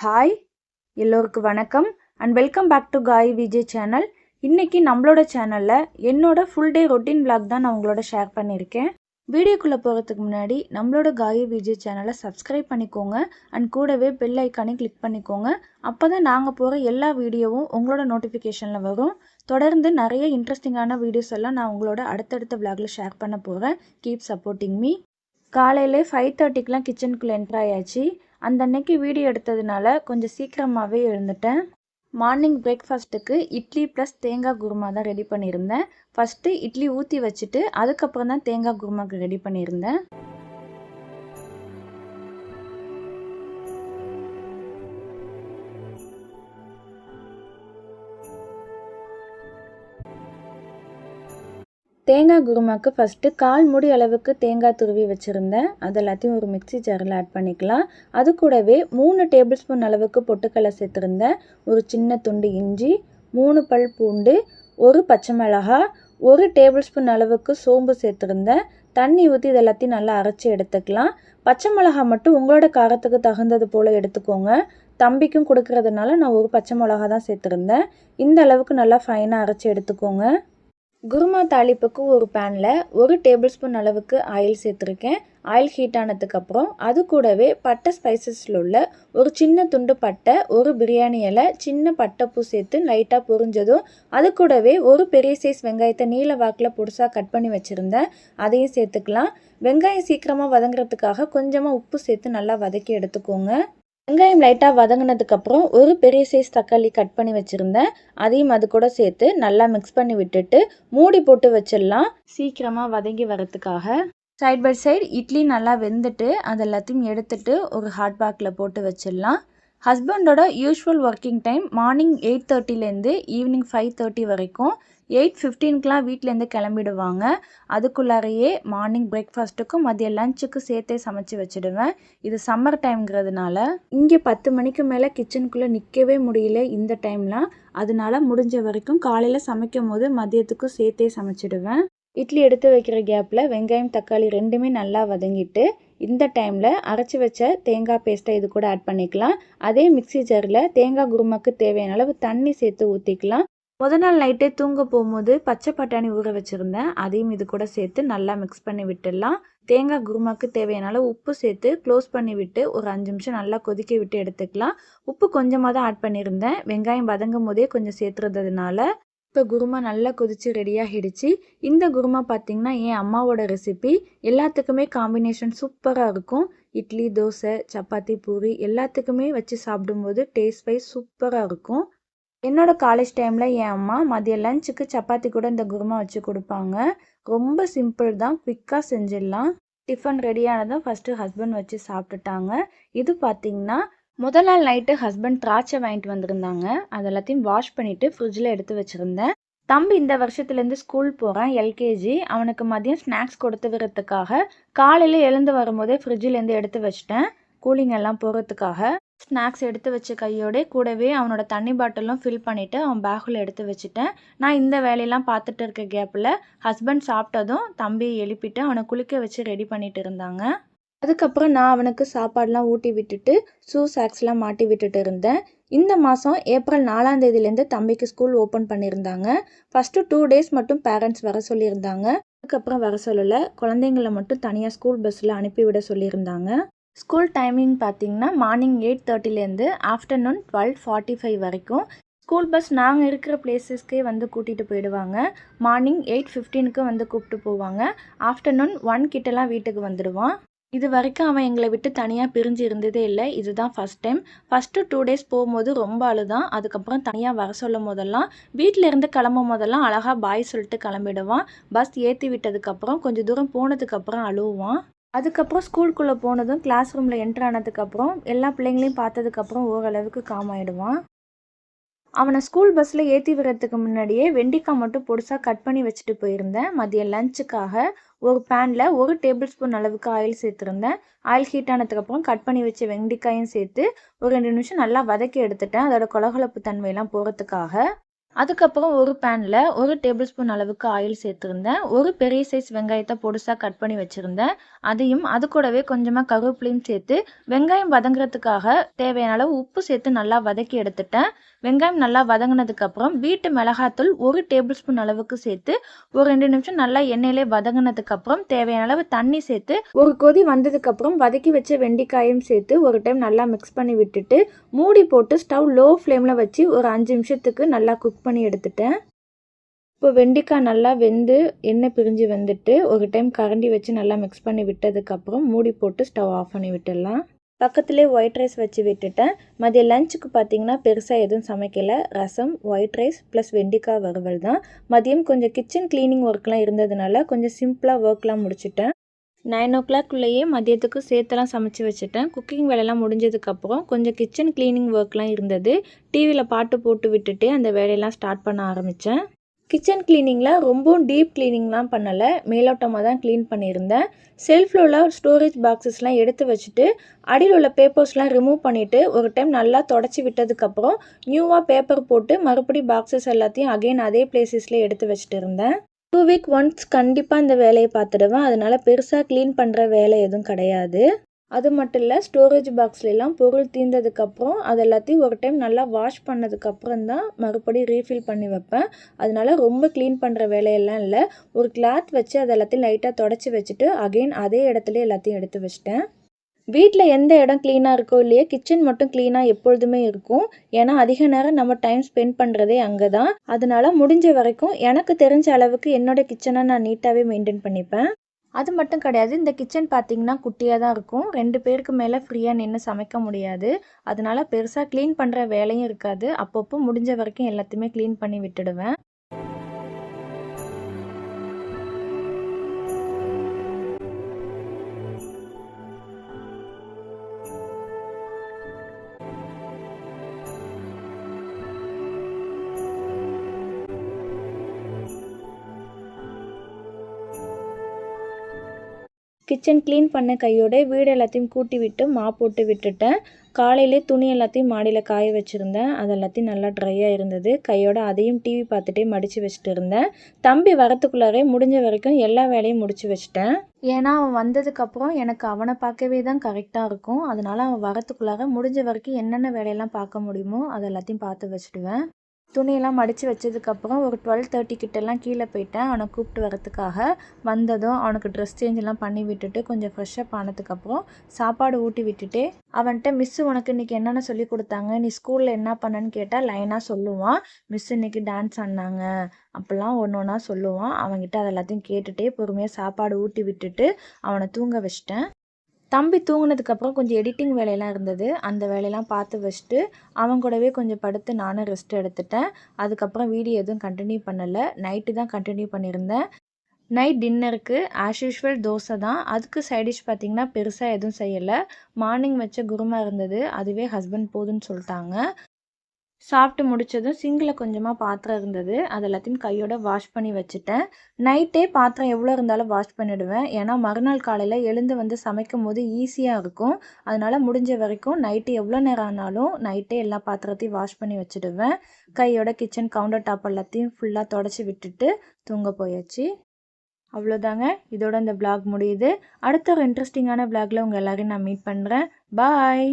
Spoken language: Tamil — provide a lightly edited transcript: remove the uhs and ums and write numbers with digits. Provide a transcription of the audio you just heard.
ஹாய் எல்லோருக்கும் வணக்கம் அண்ட் வெல்கம் பேக் டு காய் விஜய் சேனல். இன்றைக்கி நம்மளோட சேனலில் என்னோட ஃபுல் டே ரொட்டீன் விளாக் தான் நான் உங்களோட ஷேர் பண்ணியிருக்கேன். வீடியோக்குள்ளே போகிறதுக்கு முன்னாடி நம்மளோட காய் விஜய் சேனலை சப்ஸ்கிரைப் பண்ணிக்கோங்க அண்ட் கூடவே பெல் ஐக்கானே கிளிக் பண்ணிக்கோங்க. அப்போ தான் நாங்கள் போகிற எல்லா வீடியோவும் உங்களோட நோட்டிஃபிகேஷனில் வரும். தொடர்ந்து நிறைய இன்ட்ரெஸ்டிங்கான வீடியோஸ் எல்லாம் நான் உங்களோட அடுத்தடுத்த விளாகில் ஷேர் பண்ண போகிறேன். Keep supporting me. காலையிலே 5:30க்குலாம் கிச்சனுக்குள்ளே என்ட்ரு ஆயாச்சு. அந்த அன்னைக்கு வீடியோ எடுத்ததுனால கொஞ்சம் சீக்கிரமாகவே எழுந்துட்டேன். மார்னிங் பிரேக்ஃபாஸ்ட்டுக்கு இட்லி ப்ளஸ் தேங்காய் குருமா தான் ரெடி பண்ணியிருந்தேன். ஃபஸ்ட்டு இட்லி ஊற்றி வச்சுட்டு அதுக்கப்புறம் தான் தேங்காய் குருமாக்கு ரெடி பண்ணியிருந்தேன். தேங்காய் குருமாக்கு ஃபஸ்ட்டு 1/4 மூடி அளவுக்கு தேங்காய் துருவி வச்சுருந்தேன். அது எல்லாத்தையும் ஒரு மிக்ஸி ஜாரில் ஆட் பண்ணிக்கலாம். அது கூடவே 3 டேபிள் ஸ்பூன் அளவுக்கு பொட்டுக்கடலை சேர்த்துருந்தேன். ஒரு சின்ன துண்டு இஞ்சி, 3 பல் பூண்டு, 1 பச்சை மிளகாய், 1 டேபிள் ஸ்பூன் அளவுக்கு சோம்பு சேர்த்துருந்தேன். தண்ணி ஊற்றி இது எல்லாத்தையும் நல்லா அரைச்சி எடுத்துக்கலாம். பச்சை மிளகாய் மட்டும் உங்களோட காரத்துக்கு தகுந்தது போல் எடுத்துக்கோங்க. தம்பிக்கும் கொடுக்கறதுனால நான் 1 பச்சை மிளகாய் தான் சேர்த்துருந்தேன். இந்த அளவுக்கு நல்லா ஃபைனாக அரைச்சி எடுத்துக்கோங்க. குருமா தாளிப்புக்கு ஒரு பேனில் 1 டேபிள் ஸ்பூன் அளவுக்கு ஆயில் சேர்த்துருக்கேன். ஆயில் ஹீட் ஆனதுக்கப்புறம் அது கூடவே பட்டை ஸ்பைசஸில் உள்ள ஒரு சின்ன துண்டு பட்டை, 1 பிரியாணி இலை, சின்ன பட்டைப்பூ சேர்த்து லைட்டாக பொரிஞ்சதும் அது கூடவே ஒரு பெரிய சைஸ் வெங்காயத்தை நீல வாக்கில் பொடிசாக கட் பண்ணி வச்சுருந்தேன். அதையும் சேர்த்துக்கலாம். வெங்காயம் சீக்கிரமாக வதங்குறதுக்காக கொஞ்சமாக உப்பு சேர்த்து நல்லா வதக்கி எடுத்துக்கோங்க. வெங்காயம் லைட்டாக வதங்கினதுக்கப்புறம் ஒரு பெரிய சைஸ் தக்காளி கட் பண்ணி வச்சுருந்தேன். அதையும் அது கூட சேர்த்து நல்லா மிக்ஸ் பண்ணி விட்டுட்டு மூடி போட்டு வச்சிடலாம், சீக்கிரமாக வதங்கி வரத்துக்காக. சைட் பை சைடு இட்லி நல்லா வெந்துட்டு அது எல்லாத்தையும் எடுத்துட்டு ஒரு ஹாட் பேக்கில் போட்டு வச்சிடலாம். ஹஸ்பண்டோட யூஸ்வல் ஒர்க்கிங் டைம் மார்னிங் 8:30லேருந்து ஈவினிங் 5:30 வரைக்கும். 8:15க்குலாம் வீட்டிலேருந்து கிளம்பிடுவாங்க. அதுக்குள்ளாரையே மார்னிங் பிரேக்ஃபாஸ்ட்டுக்கும் மதிய லஞ்சுக்கும் சேர்த்தே சமைச்சு வச்சுடுவேன். இது சம்மர் டைம்ங்கிறதுனால இங்கே 10 மணிக்கு மேலே கிச்சனுக்குள்ளே நிற்கவே முடியல இந்த டைம்லாம். அதனால முடிஞ்ச வரைக்கும் காலையில் சமைக்கும் போது மதியத்துக்கும் சேர்த்தே சமைச்சிடுவேன். இட்லி எடுத்து வைக்கிற கேப்பில் வெங்காயம் தக்காளி ரெண்டுமே நல்லா வதங்கிட்டு இந்த டைமில் அரைச்சி வச்ச தேங்காய் பேஸ்ட்டை இது கூட ஆட் பண்ணிக்கலாம். அதே மிக்ஸி ஜாரில் தேங்காய் குருமாக்கு தேவையான அளவு தண்ணி சேர்த்து ஊற்றிக்கலாம். முத நாள் நைட்டே தூங்க போகும்போது பச்சை பட்டாணி ஊற வச்சுருந்தேன். அதையும் இது கூட சேர்த்து நல்லா மிக்ஸ் பண்ணி விட்டுடலாம். தேங்காய் குருமாக்கு தேவையான அளவு உப்பு சேர்த்து க்ளோஸ் பண்ணி விட்டு ஒரு 5 நிமிஷம் நல்லா கொதிக்க விட்டு எடுத்துக்கலாம். உப்பு கொஞ்சமாக தான் ஆட் பண்ணியிருந்தேன். வெங்காயம் வதங்கும் போதே கொஞ்சம் சேர்த்துறதுனால இப்போ குருமா நல்லா கொதித்து ரெடியாகிடுச்சு. இந்த குருமா பார்த்திங்கன்னா என் அம்மாவோட ரெசிபி. எல்லாத்துக்குமே காம்பினேஷன் சூப்பராக இருக்கும். இட்லி, தோசை, சப்பாத்தி, பூரி எல்லாத்துக்குமே வச்சு சாப்பிடும்போது டேஸ்ட் வைஸ் சூப்பராக இருக்கும். என்னோடய காலேஜ் டைமில் என் அம்மா மதிய லஞ்சுக்கு சப்பாத்தி கூட இந்த குருமா வச்சு கொடுப்பாங்க. ரொம்ப சிம்பிள் தான், குவிக்காக செஞ்சிடலாம். டிஃபன் ரெடியானதும் ஃபஸ்ட்டு ஹஸ்பண்ட் வச்சு சாப்பிட்டுட்டாங்க. இது பார்த்திங்கன்னா முதல் நாள் நைட்டு ஹஸ்பண்ட் திராட்சை வாங்கிட்டு வந்திருந்தாங்க. அது எல்லாத்தையும் வாஷ் பண்ணிவிட்டு ஃப்ரிட்ஜில் எடுத்து வச்சுருந்தேன். தம்பி இந்த வருஷத்துலேருந்து ஸ்கூல் போகிறான், எல்கேஜி. அவனுக்கு மதியம் ஸ்நாக்ஸ் கொடுத்து விடுறதுக்காக காலையில் எழுந்து வரும்போதே ஃப்ரிட்ஜிலேருந்து எடுத்து வச்சிட்டேன், கூலிங் எல்லாம் போகிறதுக்காக. ஸ்நாக்ஸ் எடுத்து வச்ச கையோட கூடவே அவனோட தண்ணி பாட்டிலும் ஃபில் பண்ணிவிட்டு அவன் பேக்கில் எடுத்து வச்சுட்டேன். நான் இந்த வேலையெல்லாம் பார்த்துட்டு இருக்க கேப்பில் ஹஸ்பண்ட் சாப்பிட்டதும் தம்பியை எழுப்பிட்டு அவனை குளிக்க வச்சு ரெடி பண்ணிட்டு இருந்தாங்க. அதுக்கப்புறம் நான் அவனுக்கு சாப்பாடெலாம் ஊட்டி விட்டுட்டு ஷூ சாக்ஸ்லாம் மாட்டி விட்டுட்டு இருந்தேன். இந்த மாதம் ஏப்ரல் 4ஆம் தேதியிலேருந்து தம்பிக்கு ஸ்கூல் ஓப்பன் பண்ணியிருந்தாங்க. ஃபஸ்ட்டு 2 டேஸ் மட்டும் பேரண்ட்ஸ் வர சொல்லியிருந்தாங்க. அதுக்கப்புறம் வர சொல்லலை, குழந்தைங்கள மட்டும் தனியாக ஸ்கூல் பஸ்ஸில் அனுப்பிவிட சொல்லியிருந்தாங்க. ஸ்கூல் டைமிங் பார்த்திங்கன்னா மார்னிங் 8:30லேருந்து ஆஃப்டர்நூன் 12:45 வரைக்கும். ஸ்கூல் பஸ் நாங்கள் இருக்கிற பிளேசஸ்க்கே வந்து கூட்டிகிட்டு போயிடுவாங்க. மார்னிங் 8:15க்கு வந்து கூப்பிட்டு போவாங்க. ஆஃப்டர்நூன் 1 கிட்டலாம் வீட்டுக்கு வந்துடுவான். இது வரைக்கும் அவன் எங்களை விட்டு தனியாக பிரிஞ்சு இருந்ததே இல்லை. இதுதான் ஃபஸ்ட் டைம். ஃபஸ்ட்டு 2 டேஸ் போகும்போது ரொம்ப அழுதான். அதுக்கப்புறம் தனியாக வர சொல்லும் போதெல்லாம் வீட்டிலேருந்து கிளம்பும் போதெல்லாம் அழகாக பாய் சொல்லிட்டு கிளம்பிடுவான். பஸ் ஏற்றி விட்டதுக்கப்புறம் கொஞ்சம் தூரம் போனதுக்கப்புறம் அழுவான். அதுக்கப்புறம் ஸ்கூலுக்குள்ளே போனதும் கிளாஸ் ரூமில் என்ட்ரு ஆனதுக்கப்புறம் எல்லா பிள்ளைங்களையும் பார்த்ததுக்கப்புறம் ஓரளவுக்கு காம் ஆகிடுவான். அவனை ஸ்கூல் பஸ்ஸில் ஏற்றி விடுறதுக்கு முன்னாடியே வெண்டிக்காய் மட்டும் பொடிசாக கட் பண்ணி வச்சுட்டு போயிருந்தேன். மதிய லஞ்சுக்காக ஒரு பேனில் 1 டேபிள் ஸ்பூன் அளவுக்கு ஆயில் சேர்த்துருந்தேன். ஆயில் ஹீட் ஆனதுக்கப்புறம் கட் பண்ணி வச்ச வெண்டிக்காயும் சேர்த்து ஒரு 2 நிமிஷம் நல்லா வதக்கி எடுத்துட்டேன், அதோட கொலகொலப்பு தன்மையெல்லாம் போகிறதுக்காக. அதுக்கப்புறம் ஒரு பேனில் 1 டேபிள் ஸ்பூன் அளவுக்கு ஆயில் சேர்த்துருந்தேன். ஒரு பெரிய சைஸ் வெங்காயத்தை பொடுசாக கட் பண்ணி வச்சுருந்தேன். அதையும் அது கூடவே கொஞ்சமாக கருவேப்பிலையும் சேர்த்து வெங்காயம் வதங்குறதுக்காக தேவையான அளவு உப்பு சேர்த்து நல்லா வதக்கி எடுத்துட்டேன். வெங்காயம் நல்லா வதங்கினதுக்கப்புறம் வீட்டு மிளகாத்தூள் 1 டேபிள் ஸ்பூன் அளவுக்கு சேர்த்து ஒரு 2 நிமிஷம் நல்லா எண்ணெயிலே வதங்கினதுக்கப்புறம் தேவையான அளவு தண்ணி சேர்த்து ஒரு கொதி வந்ததுக்கப்புறம் வதக்கி வச்ச வெண்டைக்காயும் சேர்த்து ஒரு டைம் நல்லா மிக்ஸ் பண்ணி விட்டுட்டு மூடி போட்டு ஸ்டவ் லோ ஃப்ளேமில் வச்சு ஒரு 5 நிமிஷத்துக்கு நல்லா குக் பண்ணி எடுத்துட்டேன். இப்போ வெண்டைக்காய் நல்லா வெந்து எண்ணெய் பிரிஞ்சு வந்துட்டு ஒரு டைம் கரண்டி வச்சு நல்லா மிக்ஸ் பண்ணி விட்டதுக்கப்புறம் மூடி போட்டு ஸ்டவ் ஆஃப் பண்ணி விட்டுடலாம். பக்கத்துலேயே ஒயிட் ரைஸ் வச்சு விட்டுட்டேன். மதிய லஞ்சுக்கு பார்த்தீங்கன்னா பெருசாக எதுவும் சமைக்கலை. ரசம், ஒயிட் ரைஸ் ப்ளஸ் வெண்டைக்காய் வறுவல் தான். மதியம் கொஞ்சம் கிச்சன் க்ளீனிங் ஒர்க்லாம் இருந்ததுனால கொஞ்சம் சிம்பிளாக ஒர்க்லாம் முடிச்சுட்டேன். 9 o'clockக்குள்ளேயே மதியத்துக்கு சேர்த்தெல்லாம் சமைச்சு வச்சுட்டேன். குக்கிங் வேலையெல்லாம் முடிஞ்சதுக்கப்புறம் கொஞ்சம் கிச்சன் க்ளீனிங் ஒர்க்லாம் இருந்தது. டிவியில் பாட்டு போட்டு விட்டுட்டு அந்த வேலையெல்லாம் ஸ்டார்ட் பண்ண ஆரம்பித்தேன். கிச்சன் க்ளீனிங்கில் ரொம்பவும் டீப் க்ளீனிங்லாம் பண்ணலை, மேலோட்டமாக தான் க்ளீன் பண்ணியிருந்தேன். செல்ஃபில் உள்ள ஸ்டோரேஜ் பாக்ஸஸ்லாம் எடுத்து வச்சுட்டு அடியில் உள்ள பேப்பர்ஸ்லாம் ரிமூவ் பண்ணிவிட்டு ஒரு டைம் நல்லா தொடச்சி விட்டதுக்கப்புறம் நியூவாக பேப்பர் போட்டு மறுபடியும் பாக்ஸஸ் எல்லாத்தையும் அகெயின் அதே பிளேசஸ்லேயே எடுத்து வச்சுட்டு இருந்தேன். 2 week ஒன்ஸ் கண்டிப்பாக இந்த வேலையை பார்த்துடுவேன். அதனால் பெருசாக க்ளீன் பண்ணுற வேலை எதுவும் கிடையாது. அது மட்டும் இல்லை, ஸ்டோரேஜ் பாக்ஸ்லாம் பொருள் தீர்ந்ததுக்கப்புறம் அது எல்லாத்தையும் ஒரு டைம் நல்லா வாஷ் பண்ணதுக்கப்புறம் தான் மறுபடியும் ரீஃபில் பண்ணி வைப்பேன். அதனால் ரொம்ப க்ளீன் பண்ணுற வேலையெல்லாம் இல்லை. ஒரு கிளாத் வச்சு அது எல்லாத்தையும் லைட்டாக தொடச்சி வச்சுட்டு அகெயின் அதே இடத்துல எல்லாத்தையும் எடுத்து வச்சிட்டேன். வீட்டில் எந்த இடம் க்ளீனாக இருக்கோ இல்லையோ கிச்சன் மட்டும் க்ளீனாக எப்பொழுதுமே இருக்கும். ஏன்னா அதிக நேரம் நம்ம டைம் ஸ்பெண்ட் பண்ணுறதே அங்கே தான். அதனால முடிஞ்ச வரைக்கும் எனக்கு தெரிஞ்ச அளவுக்கு என்னோடய கிச்சனை நான் நீட்டாகவே மெயின்டைன் பண்ணிப்பேன். அது மட்டும் கிடையாது, இந்த கிச்சன் பார்த்திங்கன்னா குட்டியாக தான் இருக்கும். 2 பேருக்கு மேலே ஃப்ரீயாக நின்று சமைக்க முடியாது. அதனால பெருசாக க்ளீன் பண்ணுற வேலையும் இருக்காது. அப்பப்போ முடிஞ்ச வரைக்கும் எல்லாத்தையுமே க்ளீன் பண்ணி விட்டுடுவேன். கிச்சன் க்ளீன் பண்ண கையோட வீடு எல்லாத்தையும் கூட்டி விட்டு மாப் போட்டு விட்டுட்டேன். காலையிலே துணி எல்லாத்தையும் மாடியில் காய வச்சுருந்தேன். அது எல்லாத்தையும் நல்லா ட்ரையாக இருந்தது. கையோட அதையும் டிவி பார்த்துட்டே மடித்து வச்சுட்டு இருந்தேன். தம்பி வரத்துக்குள்ளாரே முடிஞ்ச வரைக்கும் எல்லா வேலையும் முடிச்சு வச்சிட்டேன். ஏன்னா அவன் வந்ததுக்கப்புறம் எனக்கு அவனை பார்க்கவே தான் கரெக்டாக இருக்கும். அதனால் அவன் வரத்துக்குள்ளார முடிஞ்ச வரைக்கும் என்னென்ன வேலையெல்லாம் பார்க்க முடியுமோ அது எல்லாத்தையும் பார்த்து வச்சுடுவேன். துணியெல்லாம் மடித்து வச்சதுக்கப்புறம் ஒரு 12:30 கிட்டலாம் கீழே போயிட்டேன் அவனை கூப்பிட்டு வரத்துக்காக. வந்ததும் அவனுக்கு ட்ரெஸ் சேஞ்செல்லாம் பண்ணி விட்டுட்டு கொஞ்சம் ஃப்ரெஷ்ஷப் ஆனதுக்கப்புறம் சாப்பாடு ஊட்டி விட்டுட்டு அவன்கிட்ட மிஸ்ஸு உனக்கு இன்றைக்கி என்னென்ன சொல்லி கொடுத்தாங்க, நீ ஸ்கூலில் என்ன பண்ணன்னு கேட்டால் லைனாக சொல்லுவான். மிஸ் இன்றைக்கி டான்ஸ் ஆடினாங்க அப்படிலாம் ஒன்று ஒன்றா சொல்லுவான். அவன்கிட்ட அது எல்லாத்தையும் கேட்டுகிட்டே பொறுமையாக சாப்பாடு ஊட்டி விட்டுட்டு அவனை தூங்க வச்சிட்டேன். தம்பி தூங்கினதுக்கப்புறம் கொஞ்சம் எடிட்டிங் வேலையெல்லாம் இருந்தது. அந்த வேலையெல்லாம் பார்த்து வச்சுட்டு அவன் கூடவே கொஞ்சம் படுத்து நானும் ரெஸ்ட் எடுத்துட்டேன். அதுக்கப்புறம் வீடியோ எதுவும் கண்டினியூ பண்ணலை. நைட்டு தான் கண்டினியூ பண்ணியிருந்தேன். நைட் டின்னருக்கு ஆஸ் யூஷுவல் தோசை தான். அதுக்கு சைடிஷ் பார்த்திங்கன்னா பெருசாக எதுவும் செய்யலை. மார்னிங் வச்ச குருமா இருந்தது, அதுவே ஹஸ்பண்ட் போதுன்னு சொல்லிட்டாங்க. சாப்பிட்டு முடித்ததும் சிங்கில் கொஞ்சமாக பாத்திரம் இருந்தது, அது எல்லாத்தையும் கையோட வாஷ் பண்ணி வச்சுட்டேன். நைட்டே பாத்திரம் எவ்வளோ இருந்தாலும் வாஷ் பண்ணிவிடுவேன். ஏன்னா மறுநாள் காலையில் எழுந்து வந்து சமைக்கும் போது ஈஸியாக இருக்கும். அதனால் முடிஞ்ச வரைக்கும் நைட்டு எவ்வளோ நேரம் ஆனாலும் நைட்டே எல்லா பாத்திரத்தையும் வாஷ் பண்ணி வச்சுடுவேன். கையோட கிச்சன் கவுண்டர் டாப் எல்லாத்தையும் ஃபுல்லாக தொடச்சி விட்டுட்டு தூங்க போயாச்சு. அவ்வளோதாங்க, இதோட இந்த vlog முடியுது. அடுத்த ஒரு இன்ட்ரெஸ்டிங்கான vlogல உங்கள் எல்லோரையும் நான் மீட் பண்ணுறேன். பாய்.